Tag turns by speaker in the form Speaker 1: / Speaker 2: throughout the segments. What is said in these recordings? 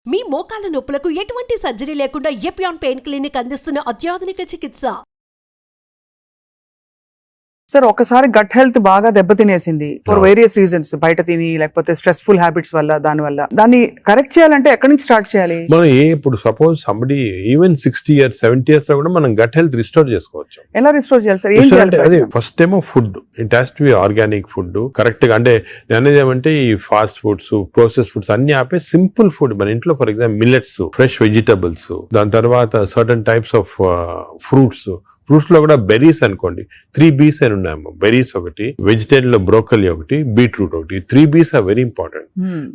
Speaker 1: మీ మోకాల నొప్పులకు ఎటువంటి సర్జరీ లేకుండా ఎపియాన్ పెయిన్ క్లినిక్ అందిస్తున్న అత్యాధునిక చికిత్స.
Speaker 2: సార్ ఒకసారి గట్ హెల్త్ బాగా దెబ్బతినేసింది ఫర్ వేరియస్ రీజన్స్, బయట తిని లేకపోతే స్ట్రెస్ఫుల్ హ్యాబిట్స్ వల్ల, దాన్ని కరెక్ట్ చేయాలంటే ఎక్కడి నుంచి స్టార్ట్ చేయాలి?
Speaker 3: మనం ఇప్పుడు suppose somebody even 60 years 70 years లో కూడా మనం గట్ హెల్త్ రిస్టోర్ చేసుకోవచ్చు.
Speaker 2: ఎలా రిస్టోర్ చేయాలి సార్? ఏం చేయాలి?
Speaker 3: అదే ఫస్ట్ ఏమో food, it has to be organic food correct గా. అంటే నేను ఏమంటే ఈ ఫాస్ట్ ఫుడ్స్, ప్రాసెస్ ఫుడ్స్ అన్ని ఆపే సింపుల్ ఫుడ్ మన ఇంట్లో, for example millets, fresh vegetables, దాని తర్వాత certain types of fruits. Fruits లో కూడా బెర్రీస్ అనుకోండి, 3 B's అని ఉన్నాయమ్మా. బెర్రీస్ ఒకటి, వెజిటేరియన్ లో బ్రోకలీ ఒకటి, బీట్రూట్ ఒకటి. 3 B's are very important.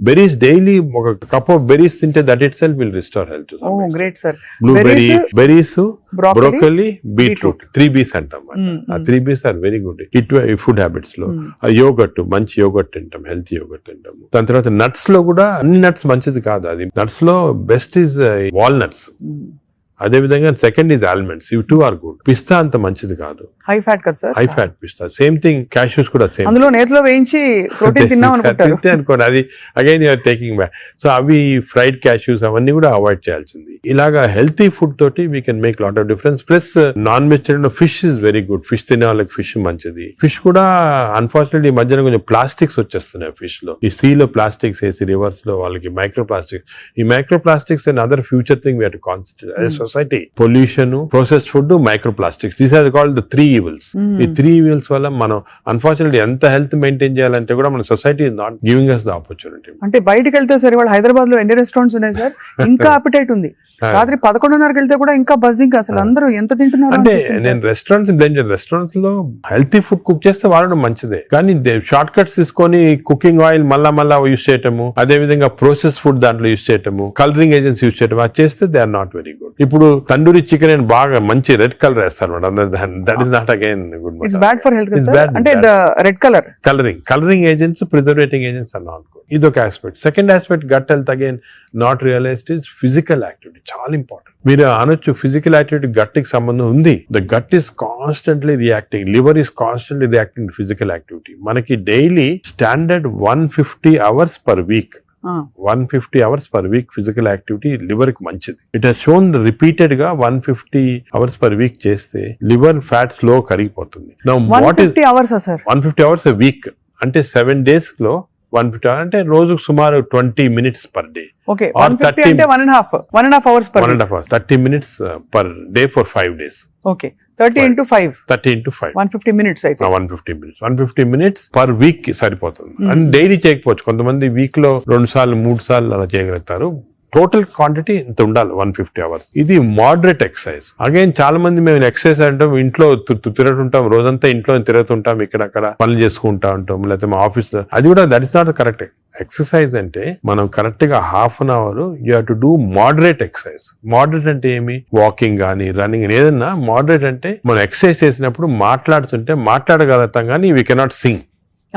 Speaker 3: Berries daily ఒక కప్ ఆఫ్ బెర్రీస్ తింటే that itself will restore health.
Speaker 2: Great sir.
Speaker 3: Blueberry, berries, broccoli, beetroot, 3 B's అంటాం. ఆ 3 B's are very good food habits లో. Yogurt, మంచి yogurt తింటాం, healthy yogurt తింటాము. దాని తర్వాత నట్స్ లో కూడా అన్ని నట్స్ మంచిది కాదు. అది నట్స్ లో బెస్ట్ ఈజ్ వాల్నట్స్. అదే విధంగా సెకండ్ ఈజ్ ఆల్మండ్స్. ఇవి 2 ఆర్ గుడ్. పిస్తా అంత మంచిది కాదు, హై ఫ్యాట్ కదా సార్. హై ఫ్యాట్ పిస్తా. సేమ్ థింగ్ క్యాష్యూస్ కూడా సేమ్.
Speaker 2: అందులో నేతిలో వేయించి ప్రోటీన్ తిన్నాం
Speaker 3: అనుకోండి, అది again you're taking back. So అవి ఫ్రైడ్ క్యాష్యూస్ అవన్నీ కూడా అవాయిడ్ చేయాల్సింది. ఇలాగా హెల్తీ ఫుడ్ తోటి we can make lot of difference. Plus non vegetarian fish is very good. Fish తినే వాళ్ళకి ఫిష్ మంచిది. ఫిష్ కూడా అన్ఫార్చునేట్లీ ఈ మధ్యన కొంచెం ప్లాస్టిక్స్ వచ్చేస్తున్నాయి ఫిష్ లో. ఈ సీ లో ప్లాస్టిక్స్ వేసి రివర్స్ లో వాళ్ళకి మైక్రో ప్లాస్టిక్స్. ఈ micro plastics and other future thing we have to concentrate. Society pollution, processed food, micro plastics, these are called the 3 evils. ఈ 3 evils వల్ల మనం అన్ఫార్చునేట్లీ ఎంత హెల్త్ మెయింటైన్ చేయాలంటే కూడా మన society is not giving us the opportunity.
Speaker 2: అంటే బయటకు వెళ్తే సార్, ఇవాళ హైదరాబాద్ లో ఎన్ని రెస్టారెంట్స్ ఉన్నాయి సార్, ఇంకా అపిటైట్ ఉంది. రాత్రి 11:30కి వెళ్తే కూడా ఇంకా బజింగ్. అసలు అందరూ ఎంత తింటున్నారు
Speaker 3: అంటే నేను రెస్టారెంట్స్ బ్లేమ్ చేయను. రెస్టారెంట్స్ లో హెల్తీ ఫుడ్ కుక్ చేస్తే వాడడం మంచిదే, కానీ షార్ట్ కట్స్ తీసుకొని కుకింగ్ ఆయిల్ మళ్ళా యూస్ చేయటము, అదే విధంగా ప్రాసెస్ ఫుడ్ దాంట్లో యూస్ చేయటము, కలరింగ్ ఏజెంట్స్ యూస్ చేయటం, అది చేస్తే they are not very good. ఇప్పుడు తందూరి చికెన్ అని బాగా మంచి రెడ్ కలర్ వేస్తారు, that is not again good.
Speaker 2: It's bad for health. అంటే red colour
Speaker 3: colouring agents, preserving agents are not good. ఇది ఒక aspect. Second aspect gut health again not realised is physical activity. చాలా important. మీరు అనొచ్చు physical activity gut కి సంబంధం ఉంది. The gut is constantly reacting, liver is constantly reacting physical activity. మనకి daily standard 150 hours per week. 150 hours per week physical activity liver కి మంచిది. It has shown repeated గా 150 hours per week చేస్తే liver fat slow కరిగిపోతుంది.
Speaker 2: 150
Speaker 3: hours a week అంటే 7 days లో 150 hours అంటే రోజుకు సుమారు 20 minutes per day.
Speaker 2: Okay, 150 అంటే 1.5 hours per
Speaker 3: 1.5 hours, 30 minutes per day for 5 days.
Speaker 2: Okay, 30 into 5 150 minutes అయితే
Speaker 3: 150 minutes per week సరిపోతుంది. అండ్ డైలీ చేయకపోవచ్చు, కొంతమంది వీక్ లో 2 సార్లు 3 సార్లు అలా చేయగలుగుతారు. టోటల్ క్వాంటిటీ ఇంత ఉండాలి 150 hours. ఇది మోడరేట్ ఎక్సర్సైజ్. అగైన్ చాలా మంది మేము ఎక్సర్సైజ్ అంటాం, ఇంట్లో తిరుగుతుంటాం, రోజంతా ఇంట్లో తిరుగుతుంటాం, ఇక్కడక్కడ పనులు చేసుకుంటా ఉంటాం, లేకపోతే మా ఆఫీస్ లో. అది కూడా that is not correct. Exercise అంటే మనం కరెక్ట్ గా ½ an hour you have to do moderate exercise. Moderate అంటే ఏమి? వాకింగ్ కానీ రన్నింగ్, ఏదన్నా మోడరేట్ అంటే మనం ఎక్సర్సైజ్ చేసినప్పుడు మాట్లాడుతుంటే మాట్లాడగలుగుతాం, కానీ వీ కెనాట్ సింగ్.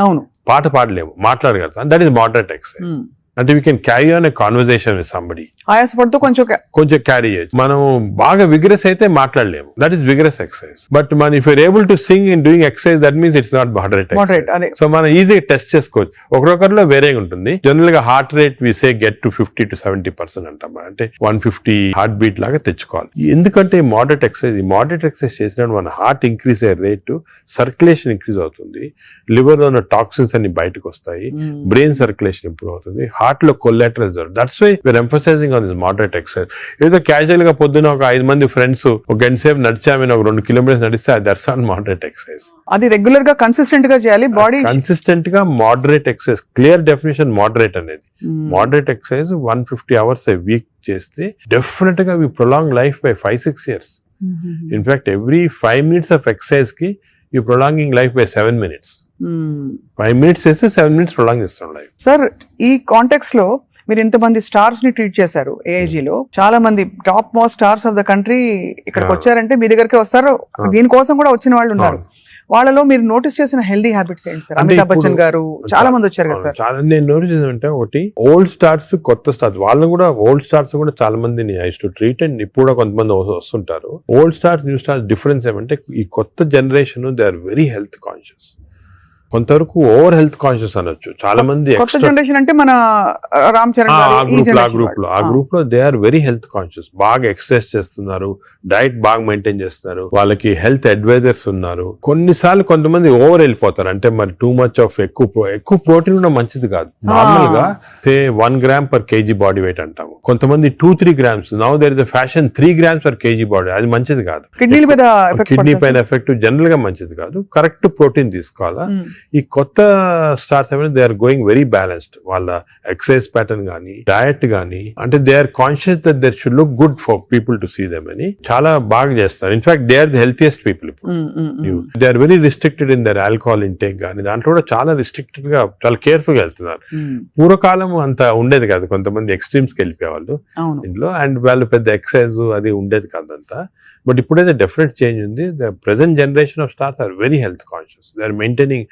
Speaker 2: అవును,
Speaker 3: పాట పాడలేము, మాట్లాడగలుగుతాం. That is moderate exercise. అంటే we can carry on a conversation with somebody.
Speaker 2: ఆయాసపడుతూ కొంచెం
Speaker 3: క్యారీ చేయొచ్చు. మనం బాగా విగ్రెస్ అయితే మాట్లాడలేము, that is vigorous exercise. But మన if you're able to sing in doing exercise, that means it's not moderate. So మనం ఈజీగా టెస్ట్ చేసుకోవచ్చు. ఒకరొకరిలో వేరేగా ఉంటుంది. జనరల్ గా heart rate we say get to 50 to 70% అంటాం. అంటే 150 హార్ట్ బీట్ లాగా తెచ్చుకోవాలి. ఎందుకంటే మోడరేట్ ఎక్సర్సైజ్ చేసినప్పుడు మన హార్ట్ ఇంక్రీజ్ అయ్యే రేటు, సర్క్యులేషన్ ఇంక్రీజ్ అవుతుంది, లివర్ లో ఉన్న టాక్సిన్స్ అన్ని బయటకు వస్తాయి, బ్రెయిన్ సర్క్యులేషన్ ఇంప్రూవ్ అవుతుంది, హార్ట్ లో collateral. That's why we're emphasising on this moderate exercise. ఏదో క్యాజువల్ గా పొద్దున ఒక 5 మంది ఫ్రెండ్స్ ఒక గంట సేపు నడిచామని ఒక 2 kilometers నడిస్తే దట్స్ నాట్ మోడరేట్ ఎక్సర్సైజ్.
Speaker 2: అది రెగ్యులర్ గా కన్సిస్టెంట్ గా చేయాలి. బాడీ
Speaker 3: కన్సిస్టెంట్ గా moderate exercise. Clear definition moderate అనేది. Moderate exercise 150 hours a week చేస్తే డెఫినెట్ గా we prolong life by 5-6 years. In fact every 5 minutes of exercise కి you prolonging life by 7 minutes. 5 minutes చేస్తే 7 minutes prolong చేస్తాం life.
Speaker 2: Sir, ఈ context లో మీరు ఇంతమంది స్టార్స్ ని ట్రీట్ చేశారు. AIG లో చాలా మంది top most stars of the country ఇక్కడికి వచ్చారంటే మీ దగ్గరికి వస్తారు. దీనికోసం కూడా వచ్చిన వాళ్ళు ఉన్నారు. వాళ్ళలో మీరు నోటీస్ చేసిన హెల్దీ హ్యాబిట్స్ ఏంటి సార్? అమితాబ్ బచ్చన్ గారు చాలా మంది వచ్చారు కదా సార్.
Speaker 3: చాలా నేను నోటీస్ చేసానంటే, ఒకటి ఓల్డ్ స్టార్స్, కొత్త స్టార్స్. వాళ్ళు కూడా ఓల్డ్ స్టార్స్ కూడా చాలా మందిని ఐ టు ట్రీట్, అండ్ ఇప్పుడు కూడా కొంతమంది వస్తుంటారు. Old stars, new stars difference ఏమంటే, ఈ కొత్త generation they are very health conscious. కొంతవరకు ఓవర్ హెల్త్ కాన్షియస్ అనొచ్చు. చాలా మంది
Speaker 2: కొత్త జనరేషన్ అంటే మన రామ్ చరణ్ గారు,
Speaker 3: ఆ గ్రూప్ లో they are very health conscious. బాగా ఎక్సర్సైజ్ చేస్తున్నారు, డైట్ బాగా మెయింటైన్ చేస్తున్నారు, వాళ్ళకి హెల్త్ అడ్వైజర్స్ ఉన్నారు. కొన్నిసార్లు కొంతమంది ఓవర్ వెళ్ళిపోతారు, అంటే మరి టూ మచ్ ఆఫ్ ఎక్కువ ప్రోటీన్ కూడా మంచిది కాదు. నార్మల్ గా 1 gram per KG body weight అంటాము, కొంతమంది 2-3 grams. Now there is a fashion 3 grams per KG body, అది మంచిది కాదు. కిడ్నీ పైన ఎఫెక్ట్ జనరల్ గా మంచిది కాదు. కరెక్ట్ ప్రోటీన్ తీసుకోవాలా. ఈ కొత్త స్టార్స్ ఏమైనా they are going very balanced. వాళ్ళ ఎక్సర్సైజ్ ప్యాటర్న్ గానీ, డయట్ గానీ, అంటే they are conscious that there should look good for people to see them అని చాలా బాగా చేస్తారు. In fact they are the healthiest people. They are very restricted in their alcohol intake గానీ, దాంట్లో కూడా చాలా రిస్ట్రిక్టెడ్ గా, చాలా కేర్ఫుల్ గా వెళ్తున్నారు. పూర్వకాలం అంత ఉండేది కాదు, కొంతమంది ఎక్స్ట్రీమ్స్ కి వెళ్ళిపోయేవాళ్ళు ఇంట్లో, అండ్ వాళ్ళు పెద్ద ఎక్సర్సైజ్ అది ఉండేది కాదు అంతా. బట్ ఇప్పుడైతే డెఫినెట్ చేంజ్ ఉంది. The present generation of stars are very health conscious. They are maintaining,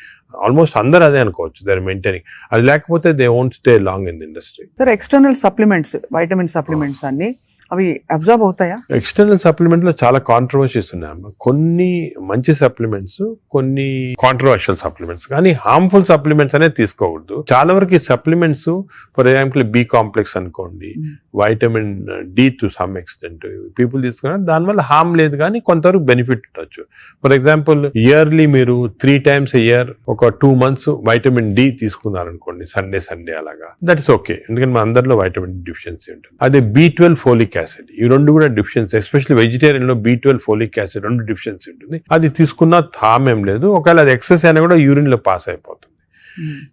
Speaker 3: almost అందరూ అదే అనుకోవచ్చు, దే ఆర్ మెయింటైనింగ్. అది లేకపోతే they won't stay long in the industry.
Speaker 2: Sir, external supplements, vitamin supplements అన్ని అవి observe అవుతాయా?
Speaker 3: External supplement లో చాలా కాంట్రవర్సీస్ ఉన్నాయి. కొన్ని మంచి సప్లిమెంట్స్, కొన్ని కాంట్రవర్షియల్ సప్లిమెంట్స్, కానీ హార్మ్ఫుల్ సప్లిమెంట్స్ అనేది తీసుకోకూడదు. చాలా వరకు ఈ supplements, for example B complex అనుకోండి, vitamin D to some extent people తీసుకున్నారు, దానివల్ల హార్మ్ లేదు కానీ కొంతవరకు బెనిఫిట్ ఉండొచ్చు. ఫర్ ఎగ్జాంపుల్ ఇయర్లీ మీరు 3 times a year ఒక 2 months వైటమిన్ D తీసుకున్నారు అనుకోండి, సండే అలాగా, దట్ ఇస్ ఓకే. ఎందుకంటే మన అందరిలో వైటమిన్ డిఫిషియన్సీ ఉంటుంది. అదే B12 ఫోలిక్ యాసిడ్, ఈ రెండు కూడా డిఫిషియన్సీ, ఎస్పెషల్లీ వెజిటేరియన్ లో B12 ఫోలిక్ యాసిడ్ రెండు డిఫిషియన్సీ ఉంటుంది. అది తీసుకున్న హార్మ్ ఏం లేదు. ఒకవేళ అది ఎక్సెస్ అయినా కూడా యూరిన్ లో పాస్ అయిపోతుంది.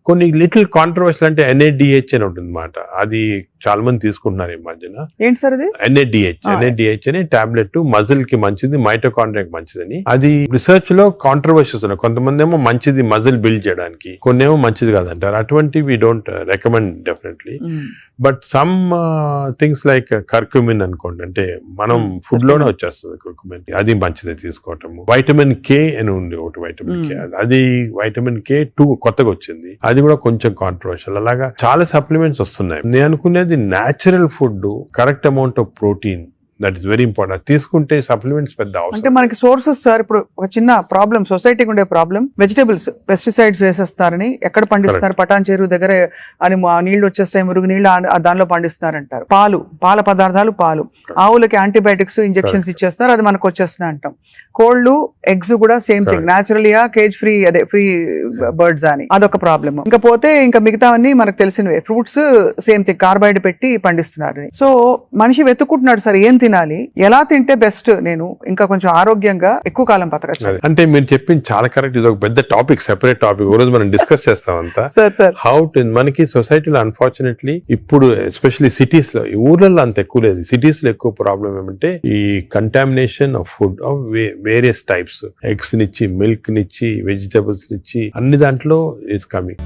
Speaker 3: కొన్ని లిటిల్ కాంట్రవర్షియల్ అంటే NADH అని ఉంటుంది అన్నమాట. అది చాలా మంది తీసుకుంటున్నారు ఈ మధ్యన.
Speaker 2: ఏంటి సార్ అది?
Speaker 3: NADH అనే టాబ్లెట్ మజిల్ కి మంచిది, మైటోకాండ్రియాకి మంచిదని. అది రిసర్చ్ లో కాంట్రవర్షియస్ ఉన్నాయి. కొంతమంది ఏమో మంచిది మజిల్ బిల్డ్ చేయడానికి, కొన్ని ఏమో మంచిది కాదంటారు. అటువంటి we don't recommend definitely. But some things like curcumin అనుకోండి, అంటే మనం ఫుడ్ లోనే వచ్చేస్తుంది కర్క్యూమిన్, అది మంచిది తీసుకోవటము. వైటమిన్ K అని ఉంది ఒకటి, వైటమిన్ K, అది వైటమిన్ K2 కొత్తగా వచ్చింది, అది కూడా కొంచెం కాంట్రవర్షియల్. అలాగా చాలా సప్లిమెంట్స్ వస్తున్నాయి. నేను అనుకునేది natural food, correct amount of protein, that is very important. తీసుకుంటే సప్లిమెంట్స్ పెద్ద అవసరం.
Speaker 2: అంటే మనకి సోర్సెస్ సార్, ఇప్పుడు ఒక చిన్న ప్రాబ్లం సొసైటీకి ఉండే ప్రాబ్లం, వెజిటేబుల్స్ పెస్టిసైడ్స్ వేసేస్తారని, ఎక్కడ పండిస్తారు, పటాన్ చెరువు దగ్గర అని నీళ్లు వచ్చేస్తాయి, మురుగు నీళ్లు దానిలో పండిస్తారంటారు. పాల పదార్థాలు, ఆవులకి యాంటీబయాటిక్స్ ఇంజెక్షన్స్ ఇచ్చేస్తారు, అది మనకు వచ్చేస్తున్నాయి అంటాం. కోళ్లు, ఎగ్స్ కూడా సేమ్ థింగ్, న్యాచురల్ గా కేజ్ ఫ్రీ, అదే ఫ్రీ బర్డ్స్ అని, అదొక ప్రాబ్లమ్. ఇంకా పోతే ఇంకా మిగతావన్నీ మనకు తెలిసినవే. ఫ్రూట్స్ సేమ్ థింగ్, కార్బైడ్ పెట్టి పండిస్తున్నారు. సో మనిషి వెతుక్కుంటున్నాడు సార్ ఏం తినాలి, ఎలా తింటే బెస్ట్, నేను ఇంకా కొంచెం ఆరోగ్యంగా ఎక్కువ కాలం బతకచ్చు.
Speaker 3: అంటే మీరు చెప్పింది చాలా కరెక్ట్. ఇది ఒక పెద్ద టాపిక్, సెపరేట్ టాపిక్, ఈ రోజు మనం డిస్కస్ చేస్తాం అంతా. హౌ టు మనకి సొసైటీలో అన్ఫార్చునేట్లీ ఇప్పుడు ఎస్పెషల్లీ సిటీస్ లో, ఈ ఊర్లలో అంత ఎక్కువ లేదు, సిటీస్ లో ఎక్కువ ప్రాబ్లం ఏమంటే ఈ contamination of food of various types, eggs నిచ్చి, మిల్క్ నిచ్చి, వెజిటబుల్స్ నిచ్చి, అన్ని దాంట్లో ఇట్స్ కమింగ్.